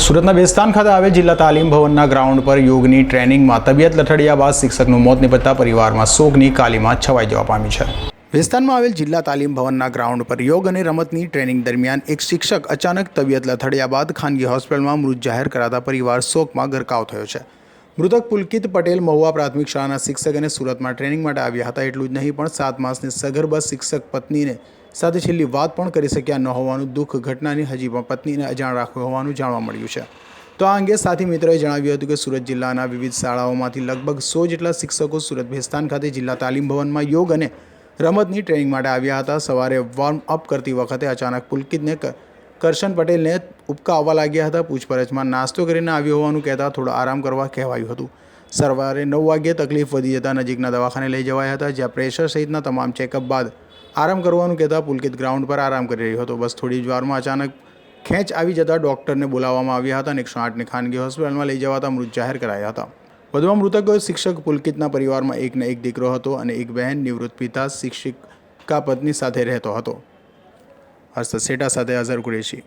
સુરતના બેસ્તાન ખાતે આવેલ જિલ્લા તાલીમ ભવનના ગ્રાઉન્ડ પર યોગની ટ્રેનિંગમાં તબિયત લથડિયા બાદ શિક્ષકનું મોત નિપજતા પરિવારમાં શોકની કાલીમાં છવાઈ જવા પામી છે। બેસ્તાનમાં આવેલ જિલ્લા તાલીમ ભવનના ગ્રાઉન્ડ પર યોગ અને રમતની ટ્રેનિંગ દરમિયાન એક શિક્ષક અચાનક તબિયત લથડિયા બાદ ખાનગી હોસ્પિટલમાં મૃત જાહેર કરાતા પરિવાર શોકમાં ગરકાવ થયો છે। મૃતક પુલકિત પટેલ મહુવા પ્રાથમિક શાળાના શિક્ષક અને સુરતમાં ટ્રેનિંગ માટે આવ્યા હતા। એટલું જ નહીં પણ 7 માસની સગર્ભા શિક્ષક પત્નીને સાથે છેલ્લી વાત પણ કરી શક્યા ન હોવાનું દુઃખ ઘટનાની હજી પણ પત્નીને અજાણ રાખ્યું હોવાનું જાણવા મળ્યું છે। તો આ અંગે સાથી મિત્રોએ જણાવ્યું હતું કે સુરત જિલ્લાના વિવિધ શાળાઓમાંથી લગભગ 100 જેટલા શિક્ષકો સુરત બેસ્તાન ખાતે જિલ્લા તાલીમ ભવનમાં યોગ અને રમતની ટ્રેનિંગ માટે આવ્યા હતા। સવારે વોર્મ અપ કરતી વખતે અચાનક પુલકિતને કરશન પટેલને ઉપકા આવવા લાગ્યા હતા। પૂછપરછમાં નાસ્તો કરીને આવ્યો હોવાનું કહેતા થોડો આરામ કરવા કહેવાયું હતું। સવારે 9 વાગ્યે તકલીફ વધી જતાં નજીકના દવાખાને લઈ જવાયા હતા, જ્યાં પ્રેશર સહિતના તમામ ચેકઅપ બાદ આરામ કરવાનું કહેતા પુલકિત ગ્રાઉન્ડ પર આરામ કરી રહ્યો હતો। બસ થોડી જ વારમાં અચાનક ખેંચ આવી જતાં ડૉક્ટરને બોલાવવામાં આવ્યા હતા અને 108ની ખાનગી હોસ્પિટલમાં લઈ જવાતા મૃત જાહેર કરાયા હતા। વધુમાં મૃતક શિક્ષક પુલકિતના પરિવારમાં એકને એક દીકરો હતો અને એક બહેન નિવૃત્ત પિતા શિક્ષિકા પત્ની સાથે રહેતો હતો। હર્ષદ સેટા સાથે અઝર કુરેશી।